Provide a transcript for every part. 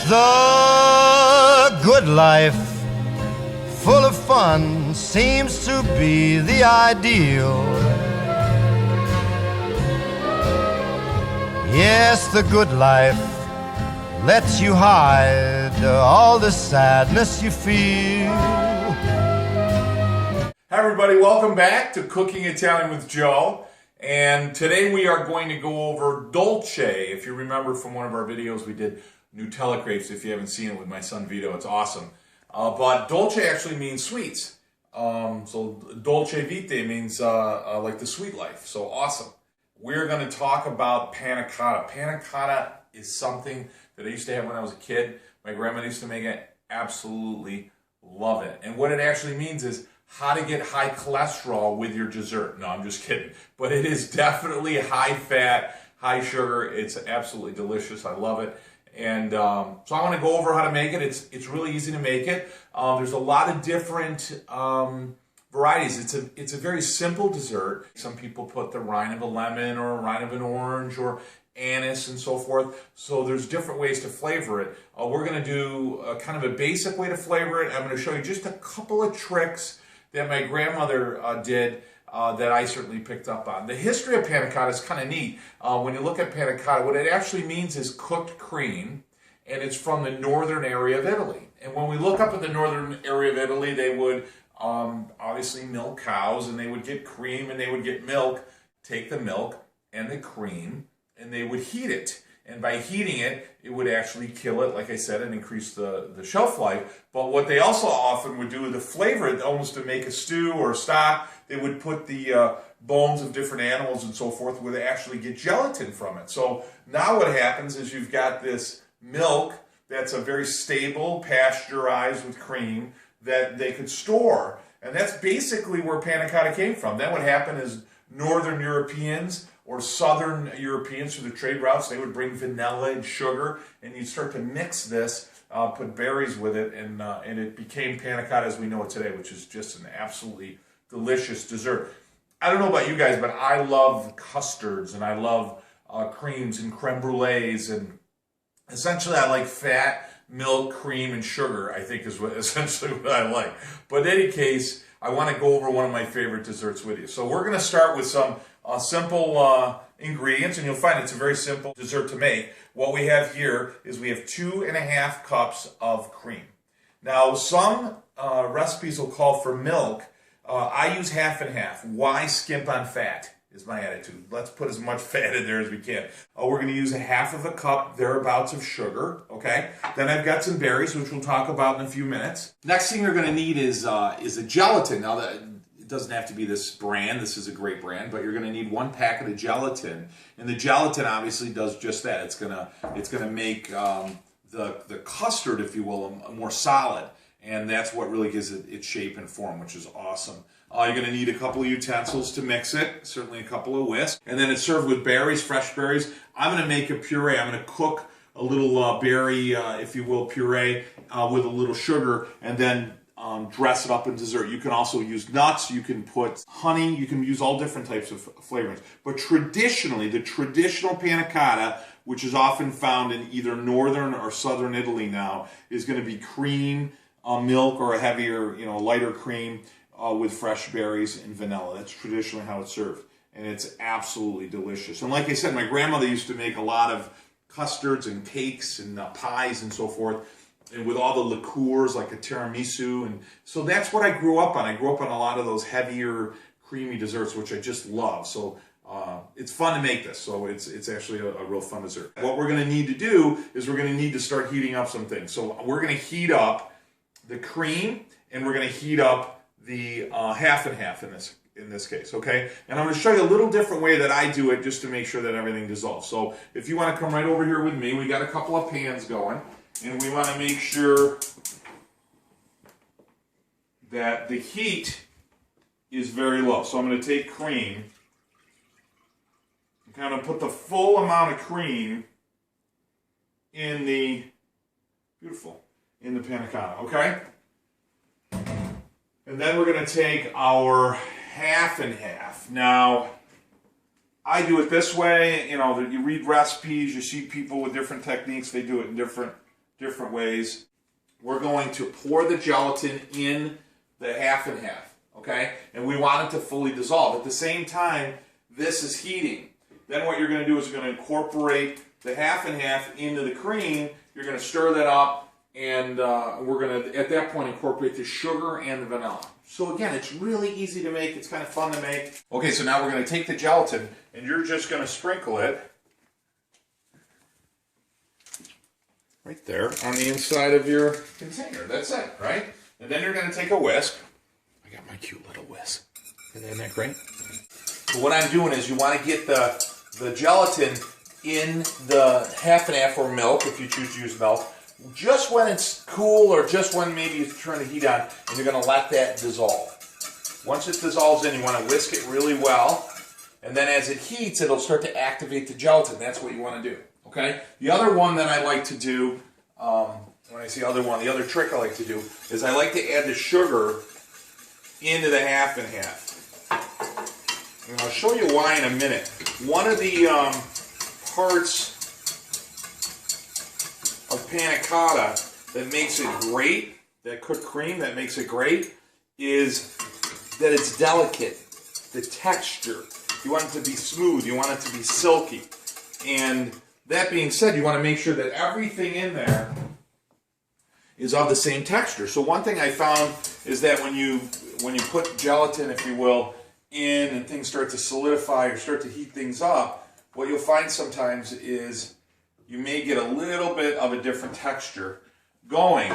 The good life, full of fun, seems to be the ideal. Yes, the good life lets you hide all the sadness you feel. Hi everybody, welcome back to Cooking Italian with Joe. And today we are going to go over Dolce. If you remember from one of our videos, we did Nutella crepes. If you haven't seen it with my son Vito, it's awesome. But Dolce actually means sweets. So Dolce Vita means like the sweet life. So awesome. We're going to talk about Panna Cotta. Panna Cotta is something that I used to have when I was a kid. My grandma used to make it. Absolutely love it. And what it actually means is how to get high cholesterol with your dessert. No, I'm just kidding. But it is definitely high fat, high sugar. It's absolutely delicious. I love it. And so I want to go over how to make it. It's really easy to make it. There's a lot of different varieties. It's a very simple dessert. Some people put the rind of a lemon or a rind of an orange or anise and so forth. So there's different ways to flavor it. We're going to do kind of a basic way to flavor it. I'm going to show you just a couple of tricks that my grandmother did that I certainly picked up on. The history of Panna Cotta is kind of neat. When you look at Panna Cotta, what it actually means is cooked cream, and it's from the northern area of Italy. And when we look up at the northern area of Italy, they would obviously milk cows, and they would get cream, and they would get milk, take the milk and the cream, and they would heat it. And by heating it, it would actually kill it, like I said, and increase the shelf life. But what they also often would do to flavor it, almost to make a stew or a stock, they would put the bones of different animals and so forth, where they actually get gelatin from it. So now what happens is you've got this milk that's a very stable, pasteurized with cream that they could store. And that's basically where Panna Cotta came from. Then what happened is Northern Europeans or Southern Europeans through the trade routes, they would bring vanilla and sugar, and you'd start to mix this, put berries with it, and it became Panna Cotta as we know it today, which is just an absolutely delicious dessert. I don't know about you guys, but I love custards, and I love creams and creme brulees, and essentially I like fat, milk, cream, and sugar, I think is essentially what I like. But in any case, I want to go over one of my favorite desserts with you. So we're going to start with some simple ingredients, and you'll find it's a very simple dessert to make. What we have here is we have 2.5 cups of cream. Now, some recipes will call for milk. I use half and half. Why skimp on fat is my attitude. Let's put as much fat in there as we can. We're going to use a half of a cup, thereabouts, of sugar, okay? Then I've got some berries, which we'll talk about in a few minutes. Next thing you're going to need is a gelatin. Now, it doesn't have to be this brand. This is a great brand, but you're going to need 1 packet of gelatin, and the gelatin obviously does just that. It's gonna make the custard, if you will, more solid, and that's what really gives it its shape and form, which is awesome. You're going to need a couple of utensils to mix it, certainly a couple of whisks, and then it's served with berries, fresh berries. I'm going to make a puree. I'm going to cook a little berry, if you will, puree with a little sugar, and then dress it up in dessert. You can also use nuts, you can put honey, you can use all different types of flavorings. But traditionally, the traditional Panna Cotta, which is often found in either northern or southern Italy now, is going to be cream, milk, or a heavier, lighter cream with fresh berries and vanilla. That's traditionally how it's served. And it's absolutely delicious. And like I said, my grandmother used to make a lot of custards and cakes and pies and so forth, and with all the liqueurs like a tiramisu. And so that's what I grew up on. I grew up on a lot of those heavier, creamy desserts, which I just love. So it's fun to make this. So it's actually a real fun dessert. What we're going to need to do is we're going to need to start heating up some things. So we're going to heat up the cream, and we're going to heat up the half and half in this case, okay? And I'm going to show you a little different way that I do it just to make sure that everything dissolves. So if you want to come right over here with me, we got a couple of pans going, and we want to make sure that the heat is very low. So I'm going to take cream and kind of put the full amount of cream in the Panna Cotta, okay? And then we're going to take our half and half. Now, I do it this way. You read recipes, you see people with different techniques, they do it in different different ways. We're going to pour the gelatin in the half and half, okay? And we want it to fully dissolve. At the same time, this is heating. Then what you're going to do is you're going to incorporate the half and half into the cream. You're going to stir that up, and we're going to, at that point, incorporate the sugar and the vanilla. So again, it's really easy to make. It's kind of fun to make. Okay, so now we're going to take the gelatin, and you're just going to sprinkle it right there on the inside of your container. That's it, right? And then you're going to take a whisk. I got my cute little whisk. Isn't that great? So what I'm doing is you want to get the gelatin in the half and half, or milk if you choose to use milk, just when it's cool or just when maybe you turn the heat on, and you're going to let that dissolve. Once it dissolves in, you want to whisk it really well, and then as it heats, it'll start to activate the gelatin. That's what you want to do. Okay? The other one that I like to do, when I say other one, the other trick I like to do is I like to add the sugar into the half and half. And I'll show you why in a minute. One of the parts of Panna Cotta that makes it great, that cooked cream that makes it great, is that it's delicate. The texture. You want it to be smooth. You want it to be silky. And that being said, you want to make sure that everything in there is of the same texture. So one thing I found is that when you put gelatin, if you will, in and things start to solidify or start to heat things up, what you'll find sometimes is you may get a little bit of a different texture going.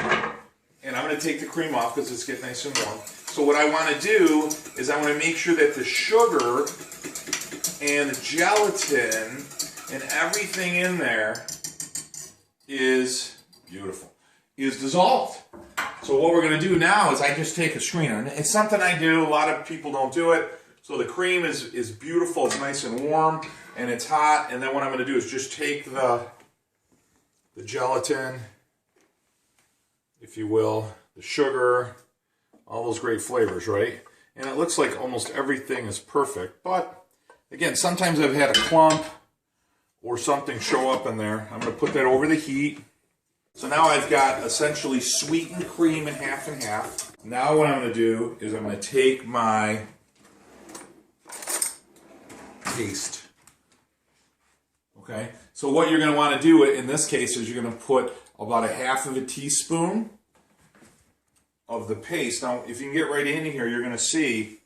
And I'm going to take the cream off because it's getting nice and warm. So what I want to do is I want to make sure that the sugar and the gelatin and everything in there is beautiful, is dissolved. So what we're going to do now is I just take a screener. And it's something I do. A lot of people don't do it. So the cream is beautiful. It's nice and warm, and it's hot. And then what I'm going to do is just take the gelatin, if you will, the sugar, all those great flavors, right? And it looks like almost everything is perfect. But again, sometimes I've had a clump or something show up in there. I'm going to put that over the heat. So now I've got essentially sweetened cream in half and half. Now what I'm going to do is I'm going to take my paste. Okay? So what you're going to want to do in this case is you're going to put about a half of a teaspoon of the paste. Now, if you can get right in here, you're going to see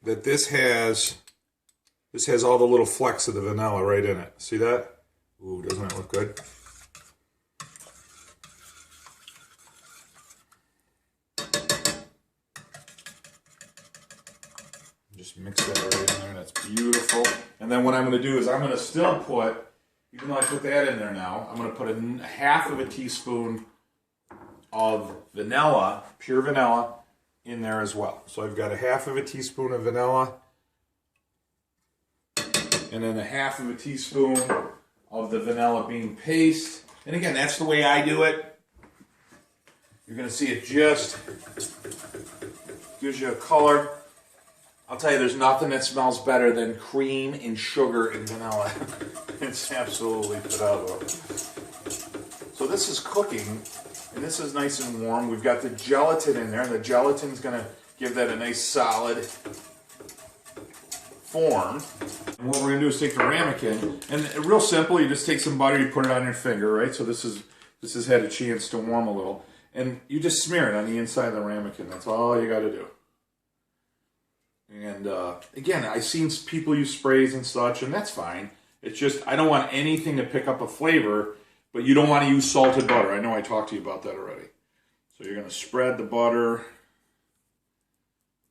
that this has all the little flecks of the vanilla right in it. See that? Ooh, doesn't that look good? Just mix that right in there. That's beautiful. And then what I'm going to do is I'm going to still put, even though I put that in there now, I'm going to put a half of a teaspoon of vanilla, pure vanilla, in there as well. So I've got a half of a teaspoon of vanilla, and then a half of a teaspoon of the vanilla bean paste. And again, that's the way I do it. You're going to see it just gives you a color. I'll tell you, there's nothing that smells better than cream and sugar and vanilla. It's absolutely phenomenal. So this is cooking, and this is nice and warm. We've got the gelatin in there, and the gelatin's going to give that a nice solid form. And what we're going to do is take the ramekin, and real simple, you just take some butter, you put it on your finger, right? So this has had a chance to warm a little. And you just smear it on the inside of the ramekin. That's all you got to do. And again, I've seen people use sprays and such, and that's fine. It's just, I don't want anything to pick up a flavor, but you don't want to use salted butter. I know I talked to you about that already. So you're going to spread the butter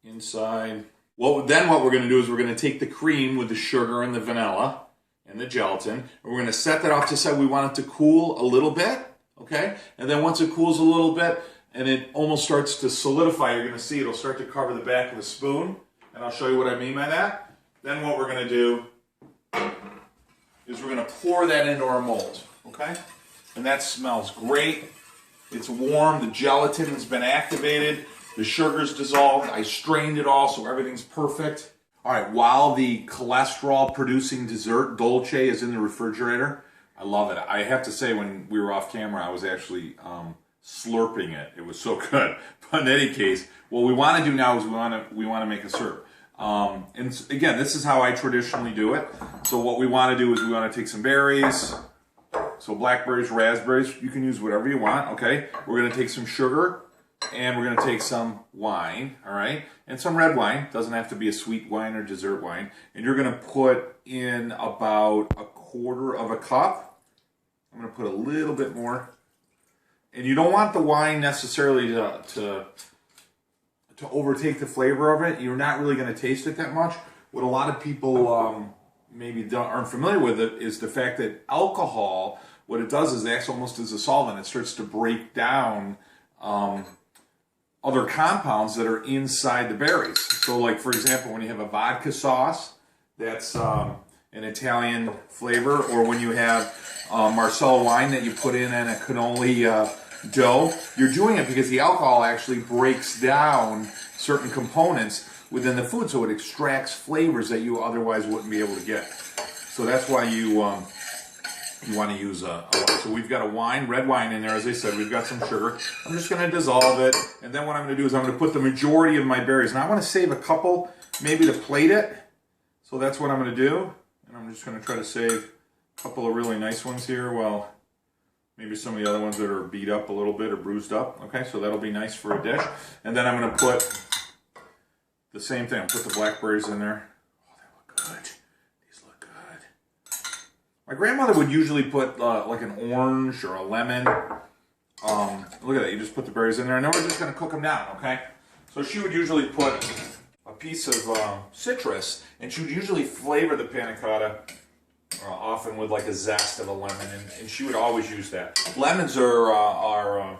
inside. Well, then what we're going to do is we're going to take the cream with the sugar and the vanilla and the gelatin, and we're going to set that off to the side. We want it to cool a little bit, okay? And then once it cools a little bit and it almost starts to solidify, you're going to see it'll start to cover the back of the spoon. And I'll show you what I mean by that. Then what we're going to do is we're going to pour that into our mold, okay? And that smells great. It's warm. The gelatin has been activated. The sugar's dissolved. I strained it all, so everything's perfect. All right, while the cholesterol-producing dessert, Dolce, is in the refrigerator, I love it. I have to say, when we were off camera, I was actually slurping it. It was so good. But in any case, what we want to do now is we want to make a syrup. And again, this is how I traditionally do it. So what we want to do is we want to take some berries. So blackberries, raspberries, you can use whatever you want, okay? We're going to take some sugar, and we're going to take some wine, all right? And some red wine. Doesn't have to be a sweet wine or dessert wine. And you're going to put in about 1/4 cup. I'm going to put a little bit more. And you don't want the wine necessarily to overtake the flavor of it. You're not really going to taste it that much. What a lot of people maybe aren't familiar with it is the fact that alcohol, what it does is it acts almost as a solvent. It starts to break down other compounds that are inside the berries. So like, for example, when you have a vodka sauce, that's an Italian flavor, or when you have Marsala wine that you put in a cannoli dough, you're doing it because the alcohol actually breaks down certain components within the food, so it extracts flavors that you otherwise wouldn't be able to get. So that's why you want to use a wine. So we've got a wine, red wine in there, as I said. We've got some sugar. I'm just going to dissolve it, and then what I'm going to do is I'm going to put the majority of my berries. Now I want to save a couple, maybe to plate it. So that's what I'm going to do, and I'm just going to try to save a couple of really nice ones here. Well, maybe some of the other ones that are beat up a little bit or bruised up. Okay, so that'll be nice for a dish. And then I'm going to put the same thing. I'll put the blackberries in there. Oh, they look good. These look good. My grandmother would usually put like an orange or a lemon. Look at that. You just put the berries in there, and then we're just going to cook them down, okay? So she would usually put a piece of citrus, and she would usually flavor the panna cotta often with like a zest of a lemon, and she would always use that. Lemons are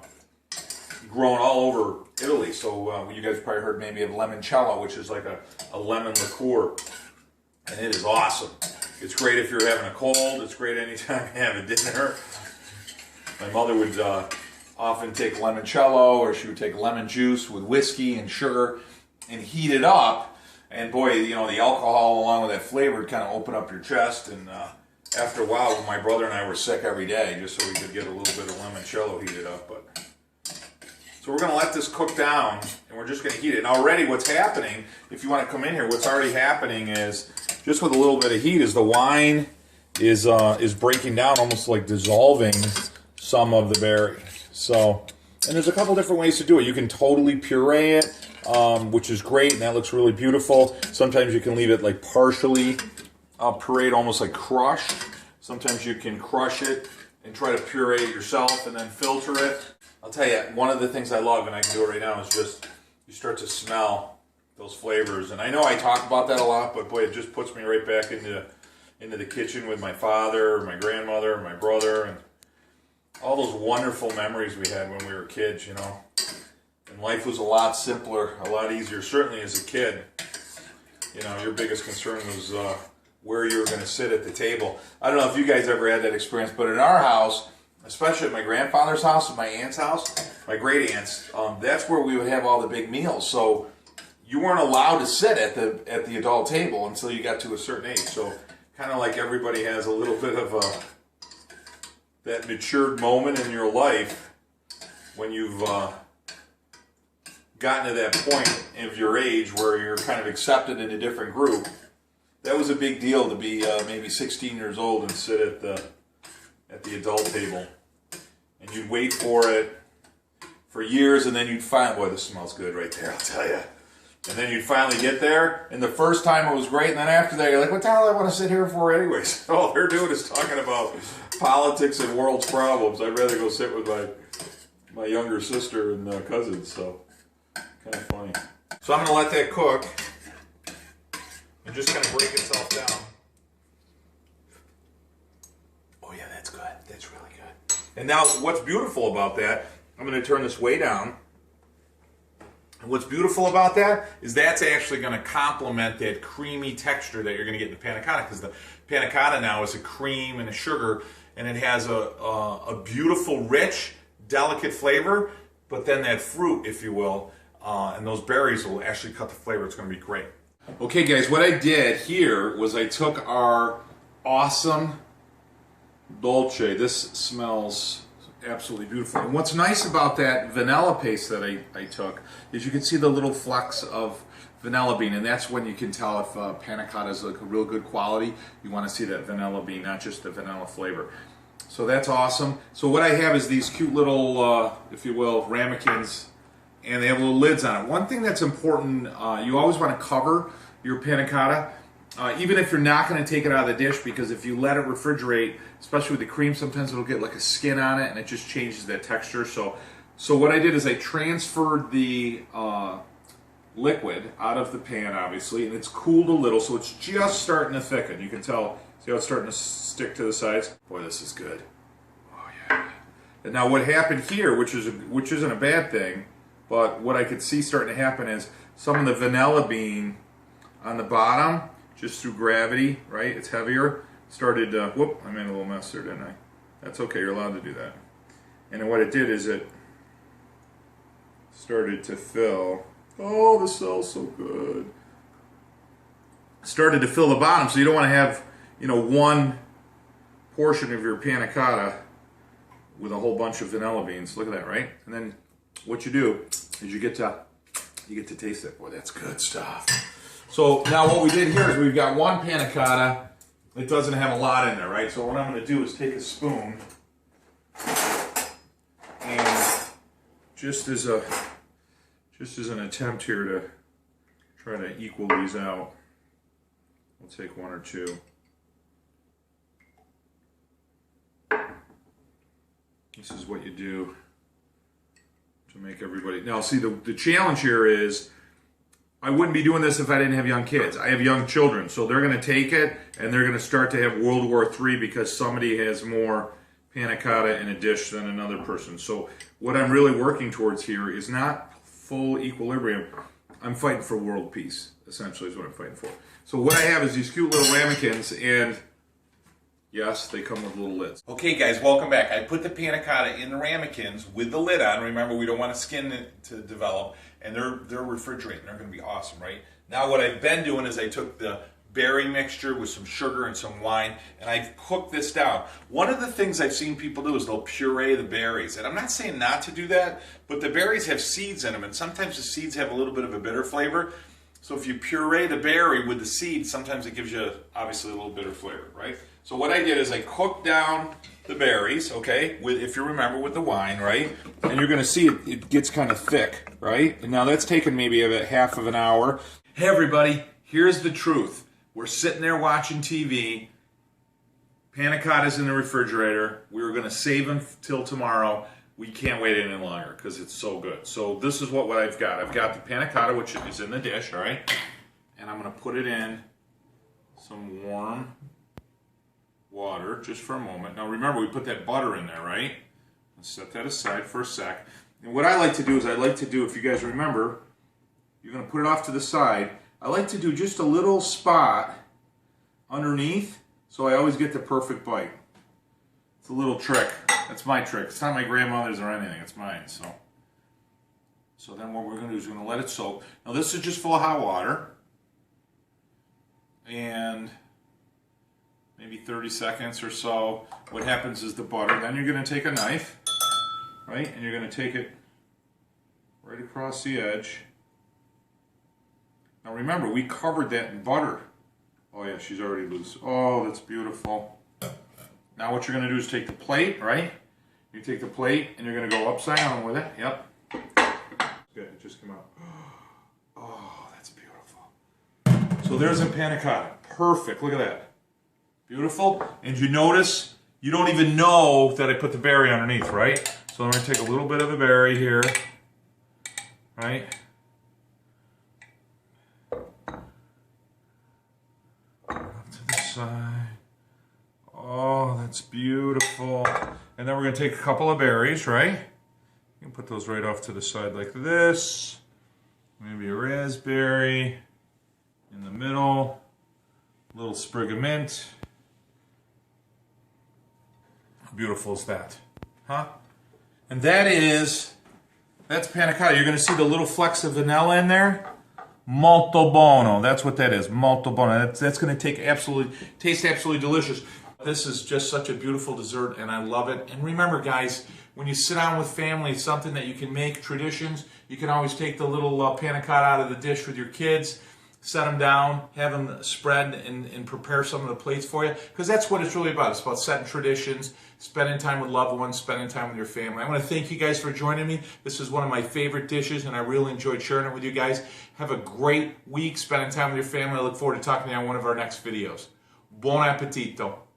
grown all over Italy, so you guys probably heard maybe of limoncello, which is like a lemon liqueur, and it is awesome. It's great if you're having a cold. It's great anytime you have a dinner. My mother would often take limoncello, or she would take lemon juice with whiskey and sugar and heat it up, and boy, you know, the alcohol along with that flavor would kind of open up your chest, and after a while, my brother and I were sick every day just so we could get a little bit of limoncello heated up. But so we're going to let this cook down, and we're just going to heat it. And already what's happening, if you want to come in here, what's already happening is, just with a little bit of heat, is the wine is breaking down, almost like dissolving some of the berry. So, and there's a couple different ways to do it. You can totally puree it, which is great, and that looks really beautiful. Sometimes you can leave it like partially pureed, almost like crushed. Sometimes you can crush it and try to puree it yourself and then filter it. I'll tell you, one of the things I love, and I can do it right now, is just you start to smell those flavors. And I know I talk about that a lot, but boy, it just puts me right back into the kitchen with my father, my grandmother, my brother, and all those wonderful memories we had when we were kids, you know. And life was a lot simpler, a lot easier, certainly as a kid. You know, your biggest concern was where you were going to sit at the table. I don't know if you guys ever had that experience, but in our house, especially at my grandfather's house and my aunt's house, my great aunts, that's where we would have all the big meals. So you weren't allowed to sit at the adult table until you got to a certain age. So kind of like everybody has a little bit of that matured moment in your life when you've gotten to that point of your age where you're kind of accepted in a different group. That was a big deal to be maybe 16 years old and sit at the adult table. And you'd wait for it for years, and then you'd find, boy, this smells good right there, I'll tell you. And then you'd finally get there, and the first time it was great, and then after that you're like, what the hell do I want to sit here for anyways? All they're doing is talking about politics and world's problems. I'd rather go sit with my younger sister and cousins, so kind of funny. So I'm going to let that cook and just kind of break itself down. Oh yeah, that's good. That's really good. And now what's beautiful about that, I'm going to turn this way down. And what's beautiful about that is that's actually going to complement that creamy texture that you're going to get in the panna cotta, because the panna cotta now is a cream and a sugar, and it has a beautiful, rich, delicate flavor, but then that fruit, if you will, and those berries will actually cut the flavor. It's going to be great. Okay guys, what I did here was I took our awesome Dolce. This smells absolutely beautiful. And what's nice about that vanilla paste that I took is you can see the little flecks of vanilla bean, and that's when you can tell if Panna Cotta is like a real good quality. You want to see that vanilla bean, not just the vanilla flavor. So that's awesome. So what I have is these cute little, if you will, ramekins, and they have little lids on it. One thing that's important, you always want to cover your Panna Cotta, even if you're not going to take it out of the dish, because if you let it refrigerate, especially with the cream, sometimes it'll get like a skin on it, and it just changes that texture. So what I did is I transferred the liquid out of the pan, obviously, and it's cooled a little, so it's just starting to thicken. You can tell, see how it's starting to stick to the sides? Boy, this is good. Oh yeah. And now what happened here, which isn't a bad thing, but what I could see starting to happen is some of the vanilla bean on the bottom, just through gravity, right? It's heavier. Started, whoop, I made a little mess there, didn't I? That's okay, you're allowed to do that. And then what it did is it started to fill. Oh, this smells so good. Started to fill the bottom, so you don't want to have, you know, one portion of your Panna Cotta with a whole bunch of vanilla beans. Look at that, right? And then what you do is you get to taste it. Boy, that's good stuff. So now what we did here is we've got one Panna Cotta. It doesn't have a lot in there, right? So what I'm going to do is take a spoon and just as an attempt here to try to equal these out, we'll take one or two. This is what you do to make everybody. Now, see, the challenge here is I wouldn't be doing this if I didn't have young kids. I have young children, so they're going to take it and they're going to start to have World War III because somebody has more Panna Cotta in a dish than another person. So what I'm really working towards here is not full equilibrium. I'm fighting for world peace, essentially, is what I'm fighting for. So what I have is these cute little ramekins, and yes, they come with little lids. Okay, guys, welcome back. I put the Panna Cotta in the ramekins with the lid on. Remember, we don't want to skin it to develop, and they're refrigerating. They're going to be awesome, right? Now, what I've been doing is I took the berry mixture with some sugar and some wine, and I've cooked this down. One of the things I've seen people do is they'll puree the berries, and I'm not saying not to do that, but the berries have seeds in them, and sometimes the seeds have a little bit of a bitter flavor. So if you puree the berry with the seeds, sometimes it gives you, obviously, a little bitter flavor, right? So what I did is I cooked down the berries, okay, if you remember, with the wine, right? And you're going to see it gets kind of thick, right? And now that's taken maybe about half of an hour. Hey, everybody, here's the truth. We're sitting there watching TV. Panna Cotta's in the refrigerator. We were going to save them till tomorrow. We can't wait any longer because it's so good. So this is what I've got. I've got the Panna Cotta, which is in the dish, all right? And I'm going to put it in some warm water just for a moment. Now remember, we put that butter in there, right? Let's set that aside for a sec. And what I like to do is if you guys remember, you're going to put it off to the side. I like to do just a little spot underneath so I always get the perfect bite. It's a little trick. That's my trick. It's not my grandmother's or anything. It's mine. So then what we're going to do is we're going to let it soak. Now this is just full of hot water. And maybe 30 seconds or so. What happens is the butter. Then you're going to take a knife, right? And you're going to take it right across the edge. Now remember, we covered that in butter. Oh yeah, she's already loose. Oh, that's beautiful. Now what you're going to do is take the plate, right? You take the plate and you're going to go upside down with it. Yep. Good, it just came out. Oh, that's beautiful. So there's a Panna Cotta. Perfect, look at that. Beautiful. And you notice, you don't even know that I put the berry underneath, right? So I'm going to take a little bit of the berry here, right? Side. Oh, that's beautiful. And then we're going to take a couple of berries, right? You can put those right off to the side like this. Maybe a raspberry in the middle. A little sprig of mint. How beautiful is that? Huh? And that's Panna Cotta. You're going to see the little flecks of vanilla in there. Molto buono. That's what that is. Molto buono. That's going to taste absolutely delicious. This is just such a beautiful dessert, and I love it. And remember, guys, when you sit down with family, it's something that you can make, traditions. You can always take the little Panna Cotta out of the dish with your kids, set them down, have them spread and prepare some of the plates for you, because that's what it's really about. It's about setting traditions, spending time with loved ones, spending time with your family. I want to thank you guys for joining me. This is one of my favorite dishes, and I really enjoyed sharing it with you guys. Have a great week spending time with your family. I look forward to talking to you on one of our next videos. Buon appetito.